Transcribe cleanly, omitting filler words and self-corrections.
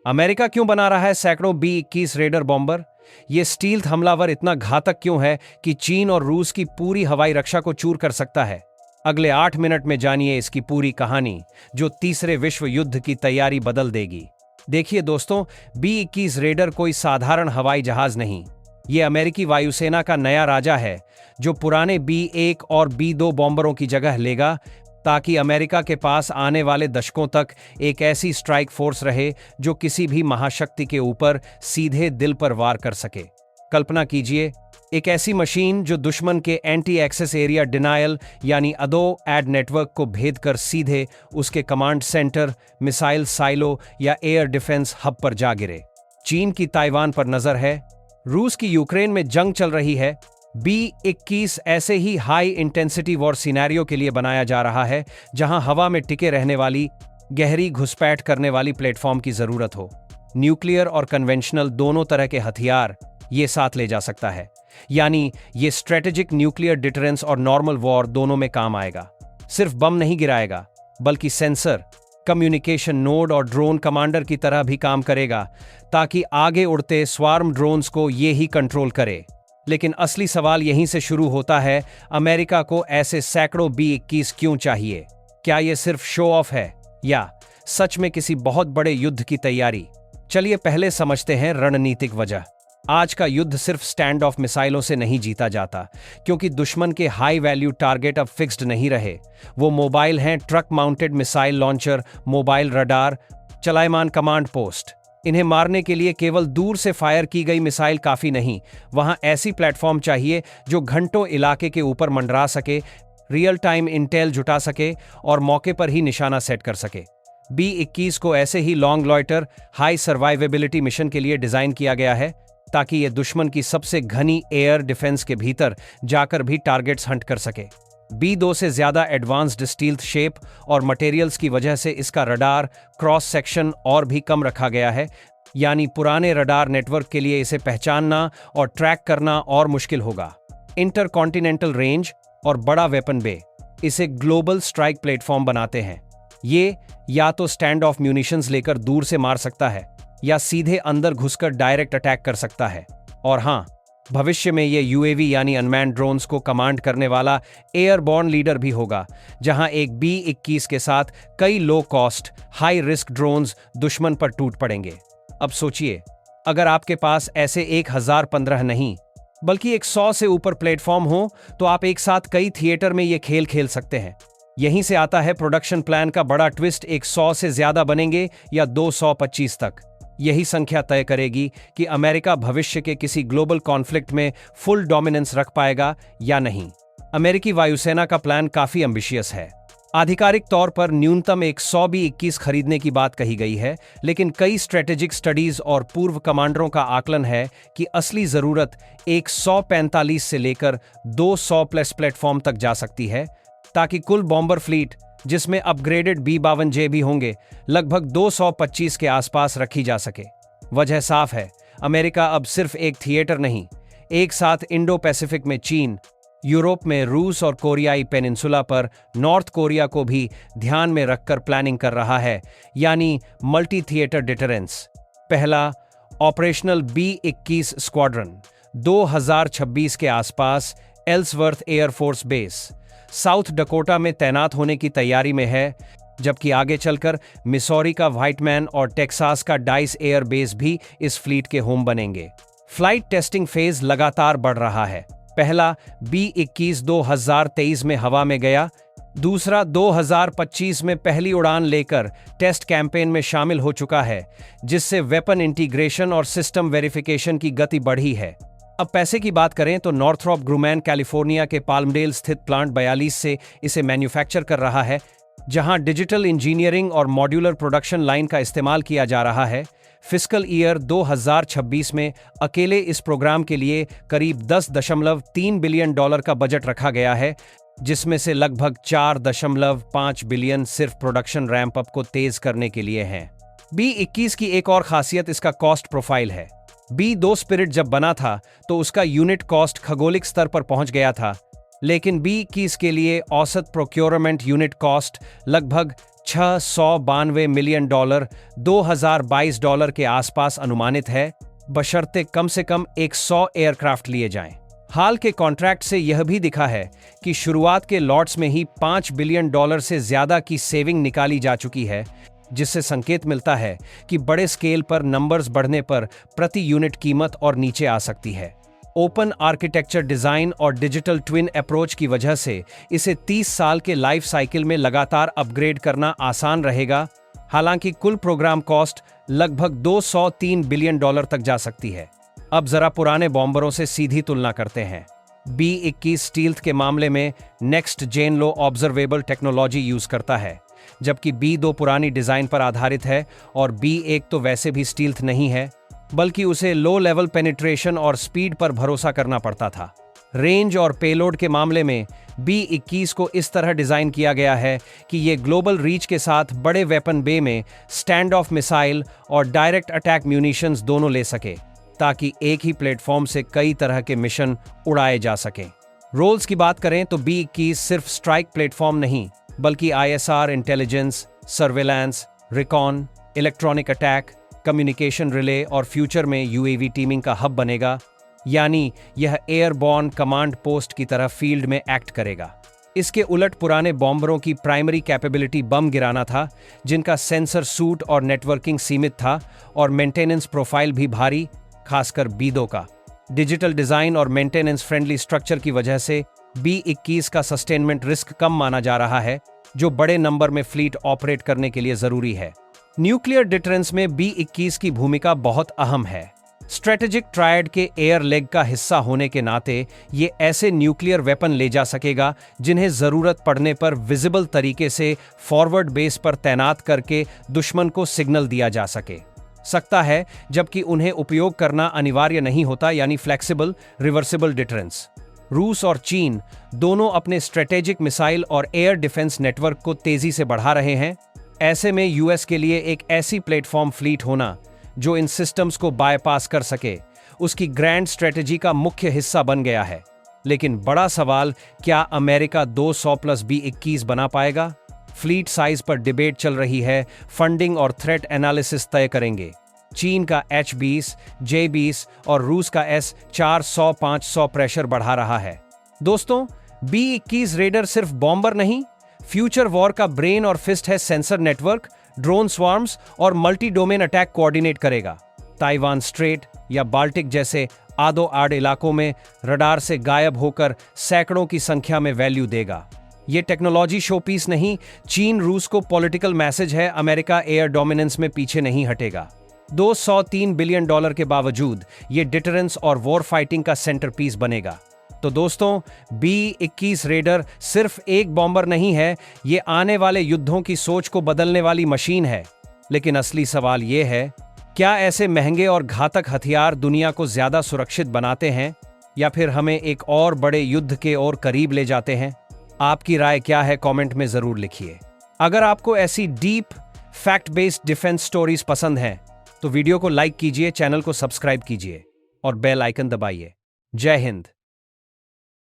America क्यों बना रहा है सैकड़ों B-21 रेडर बॉम्बर? ये स्टील्थ हमलावर इतना घातक क्यों है कि चीन और रूस की पूरी हवाई रक्षा को चूर कर सकता है? अगले 8 मिनट में जानिए इसकी पूरी कहानी, जो तीसरे विश्व युद्ध की तैयारी बदल देगी। देखिए दोस्तों, B-21 रेडर कोई साधारण हवाई जहाज नहीं। ये अमेरिकी वायुसेना का नया राजा है, जो पुराने B-1 और B-2 बॉम्बरों की जगह लेगा, ताकि अमेरिका के पास आने वाले दशकों तक एक ऐसी स्ट्राइक फोर्स रहे जो किसी भी महाशक्ति के ऊपर सीधे दिल पर वार कर सके। कल्पना कीजिए, एक ऐसी मशीन जो दुश्मन के एंटी एक्सेस एरिया डिनायल यानी अदो एड नेटवर्क को भेद कर सीधे उसके कमांड सेंटर, मिसाइल साइलो या एयर डिफेंस हब पर जा गिरे। चीन की ताइवान पर नजर है, रूस की यूक्रेन में जंग चल रही है। B-21 ऐसे ही हाई इंटेंसिटी वॉर सिनेरियो के लिए बनाया जा रहा है, जहां हवा में टिके रहने वाली, गहरी घुसपैठ करने वाली प्लेटफॉर्म की जरूरत हो। न्यूक्लियर और कन्वेंशनल दोनों तरह के हथियार ये साथ ले जा सकता है, यानी ये स्ट्रेटेजिक न्यूक्लियर डिटरेंस और नॉर्मल वॉर दोनों में काम आएगा। सिर्फ बम नहीं गिराएगा, बल्कि सेंसर, कम्युनिकेशन नोड और ड्रोन कमांडर की तरह भी काम करेगा, ताकि आगे उड़ते स्वार्म ड्रोन्स को ये ही कंट्रोल करे। लेकिन असली सवाल यहीं से शुरू होता है, अमेरिका को ऐसे सैकड़ों B-21 क्यों चाहिए? क्या ये सिर्फ शो ऑफ है या सच में किसी बहुत बड़े युद्ध की तैयारी? चलिए पहले समझते हैं रणनीतिक वजह। आज का युद्ध सिर्फ स्टैंड ऑफ मिसाइलों से नहीं जीता जाता, क्योंकि दुश्मन के हाई वैल्यू टारगेट अब फिक्स्ड नहीं रहे। वो मोबाइल हैं, truck mounted missile launcher, mobile radar, चलायमान कमांड पोस्ट। इन्हें मारने के लिए केवल दूर से फायर की गई मिसाइल काफी नहीं, वहां ऐसी प्लेटफॉर्म चाहिए जो घंटों इलाके के ऊपर मंडरा सके, रियल टाइम इंटेल जुटा सके और मौके पर ही निशाना सेट कर सके। B-21 को ऐसे ही लॉन्ग लॉयटर, हाई सर्वाइवेबिलिटी मिशन के लिए डिजाइन किया गया है, ताकि यह दुश्मन की सबसे घनी एयर डिफेंस के भीतर जाकर भी टारगेट्स हंट कर सके। B-2 से ज्यादा एडवांस्ड स्टील्थ शेप और मटेरियल्स की वजह से इसका रडार क्रॉस सेक्शन और भी कम रखा गया है, यानी पुराने रडार नेटवर्क के लिए इसे पहचानना और ट्रैक करना और मुश्किल होगा। इंटरकॉन्टिनेंटल रेंज और बड़ा वेपन बे इसे ग्लोबल स्ट्राइक प्लेटफॉर्म बनाते हैं। ये या तो स्टैंड ऑफ म्यूनिशंस लेकर दूर से मार सकता है, या सीधे अंदर घुसकर डायरेक्ट अटैक कर सकता है। और हाँ, भविष्य में ये UAV यानी अनमैन्ड ड्रोन्स को कमांड करने वाला एयरबॉर्न लीडर भी होगा, जहां एक B-21 के साथ कई low cost, high risk drones दुश्मन पर टूट पड़ेंगे। अब सोचिए, अगर आपके पास ऐसे 1015 नहीं, बल्कि 100 से ऊपर प्लेटफॉर्म हो, तो आप एक साथ कई थिएटर में ये खेल खेल सकते हैं। यहीं से आता है प्रोडक्शन प्लान का बड़ा ट्विस्ट। 100 से ज्यादा बनेंगे या 225 तक। यही संख्या तय करेगी कि अमेरिका भविष्य के किसी ग्लोबल कॉन्फ्लिक्ट में फुल डोमिनेंस रख पाएगा या नहीं। अमेरिकी वायुसेना का प्लान काफी एम्बिशियस है। आधिकारिक तौर पर न्यूनतम 100 B-21 खरीदने की बात कही गई है, लेकिन कई स्ट्रेटेजिक स्टडीज और पूर्व कमांडरों का आकलन है कि असली जरूरत 145 से लेकर 200 प्लस प्लेटफॉर्म तक जा सकती है, ताकि कुल बॉम्बर फ्लीट, जिसमें अपग्रेडेड B-52J भी होंगे, लगभग 225 के आसपास रखी जा सके। वजह साफ है, अमेरिका अब सिर्फ एक थिएटर नहीं, एक साथ इंडो पैसिफिक में चीन, यूरोप में रूस और कोरियाई पेनिनसुला पर नॉर्थ कोरिया को भी ध्यान में रखकर प्लानिंग कर रहा है, यानी मल्टी थिएटर डिटरेंस। पहला, ऑपरेशनल B-21 स्क्वाड्रन 2026 के आसपास Ellsworth air force base, south Dakota में तैनात होने की तैयारी में है, जबकि आगे चलकर मिसौरी का व्हाइटमैन और टेक्सास का डाइस एयर बेस भी इस फ्लीट के होम बनेंगे। फ्लाइट टेस्टिंग फेज लगातार बढ़ रहा है। पहला B-21 2023 में हवा में गया, दूसरा 2025 में पहली उड़ान लेकर टेस्ट कैंपेन में शामिल हो चुका है, जिससे वेपन इंटीग्रेशन और सिस्टम वेरिफिकेशन की गति बढ़ी है। अब पैसे की बात करें तो नॉर्थरॉप ग्रुमैन कैलिफोर्निया के पाल्मडेल स्थित प्लांट 42 से इसे मैन्युफैक्चर कर रहा है, जहां डिजिटल इंजीनियरिंग और मॉड्यूलर प्रोडक्शन लाइन का इस्तेमाल किया जा रहा है। फिस्कल ईयर 2026 में अकेले इस प्रोग्राम के लिए करीब $10.3 बिलियन का बजट रखा गया है, जिसमें से लगभग 4.5 बिलियन सिर्फ प्रोडक्शन रैंप अप को तेज करने के लिए हैं। B-21 की एक और खासियत इसका कॉस्ट प्रोफाइल है। B-2 स्पिरिट जब बना था तो उसका यूनिट कॉस्ट खगोलिक स्तर पर पहुंच गया था, लेकिन B-21 के लिए औसत प्रोक्योरमेंट यूनिट कॉस्ट लगभग $692 मिलियन $2022 के आसपास अनुमानित है, बशर्ते कम से कम 100 एयरक्राफ्ट लिए जाएं। हाल के कॉन्ट्रैक्ट से यह भी दिखा है कि शुरुआत के लॉट्स में ही $5 बिलियन से ज्यादा की सेविंग निकाली जा चुकी है, जिससे संकेत मिलता है कि बड़े स्केल पर नंबर्स बढ़ने पर प्रति यूनिट कीमत और नीचे आ सकती है। ओपन आर्किटेक्चर डिजाइन और डिजिटल ट्विन अप्रोच की वजह से इसे 30 साल के लाइफ साइकिल में लगातार अपग्रेड करना आसान रहेगा। हालांकि कुल प्रोग्राम कॉस्ट लगभग $203 बिलियन तक जा सकती है। अब जरा पुराने बॉम्बरों से सीधी तुलना करते हैं। B-21 स्टील्थ के मामले में नेक्स्ट जेन लो ऑब्जर्वेबल टेक्नोलॉजी यूज करता है, जबकि B-2 पुरानी डिजाइन पर आधारित है और B-1 तो वैसे भी स्टील्थ नहीं है, बल्कि उसे लो लेवल पेनिट्रेशन और स्पीड पर भरोसा करना पड़ता था। रेंज और पेलोड के मामले में B-21 को इस तरह डिजाइन किया गया है कि ये ग्लोबल रीच के साथ बड़े वेपन बे में स्टैंड ऑफ मिसाइल और डायरेक्ट अटैक म्यूनिशंस दोनों ले सके, ताकि एक ही प्लेटफॉर्म से कई तरह के मिशन उड़ाए जा सकें। रोल्स की बात करें तो B-21 सिर्फ स्ट्राइक प्लेटफॉर्म नहीं, बल्कि ISR intelligence, surveillance, recon, electronic attack, communication relay और फ्यूचर में UAV टीमिंग का हब बनेगा, यानी यह एयरबॉर्न कमांड पोस्ट की तरह फील्ड में एक्ट करेगा। इसके उलट पुराने बॉम्बरों की प्राइमरी कैपेबिलिटी बम गिराना था, जिनका सेंसर सूट और नेटवर्किंग सीमित था और मेंटेनेंस प्रोफाइल भी भारी, खासकर B-2 का। डिजिटल डिजाइन और मेंटेनेंस फ्रेंडली स्ट्रक्चर की वजह से B-21 का सस्टेनमेंट रिस्क कम माना जा रहा है, जो बड़े नंबर में फ्लीट ऑपरेट करने के लिए जरूरी है। न्यूक्लियर डिटरेंस में B-21 की भूमिका बहुत अहम है। स्ट्रेटेजिक ट्रायड के एयर लेग का हिस्सा होने के नाते ये ऐसे न्यूक्लियर वेपन ले जा सकेगा जिन्हें जरूरत पड़ने पर विजिबल तरीके से फॉरवर्ड बेस पर तैनात करके दुश्मन को सिग्नल दिया जा सकता है, जबकि उन्हें उपयोग करना अनिवार्य नहीं होता, यानी फ्लेक्सिबल रिवर्सिबल डिटरेंस। रूस और चीन दोनों अपने स्ट्रेटेजिक मिसाइल और एयर डिफेंस नेटवर्क को तेजी से बढ़ा रहे हैं। ऐसे में यूएस के लिए एक ऐसी प्लेटफॉर्म फ्लीट होना जो इन सिस्टम्स को बायपास कर सके, उसकी ग्रैंड स्ट्रेटेजी का मुख्य हिस्सा बन गया है। लेकिन बड़ा सवाल, क्या अमेरिका 200 प्लस B-21 बना पाएगा? फ्लीट साइज पर डिबेट चल रही है, फंडिंग और थ्रेट एनालिसिस तय करेंगे। चीन का H-20, J-20 और रूस का S-400-500 प्रेशर बढ़ा रहा है। दोस्तों, B-21 रेडर सिर्फ बॉम्बर नहीं, फ्यूचर वॉर का ब्रेन और फिस्ट है। सेंसर नेटवर्क, ड्रोन स्वार्म्स और मल्टी डोमेन अटैक कोऑर्डिनेट करेगा। ताइवान स्ट्रेट या बाल्टिक जैसे आदो आड़ इलाकों में रडार से गायब होकर सैकड़ों की संख्या में वैल्यू देगा। ये टेक्नोलॉजी शोपीस नहीं, चीन रूस को पॉलिटिकल मैसेज है। अमेरिका एयर डोमिनेंस में पीछे नहीं हटेगा। $203 बिलियन के बावजूद ये डिटरेंस और वॉर फाइटिंग का सेंटर पीस बनेगा। तो दोस्तों, B-21 रेडर सिर्फ एक बॉम्बर नहीं है, ये आने वाले युद्धों की सोच को बदलने वाली मशीन है। लेकिन असली सवाल ये है, क्या ऐसे महंगे और घातक हथियार दुनिया को ज्यादा सुरक्षित बनाते हैं या फिर हमें एक और बड़े युद्ध के और करीब ले जाते हैं? आपकी राय क्या है, कमेंट में जरूर लिखिए। अगर आपको ऐसी deep fact based defence stories पसंद हैं तो वीडियो को लाइक कीजिए, चैनल को सब्सक्राइब कीजिए और बेल आइकन दबाइए। जय हिंद।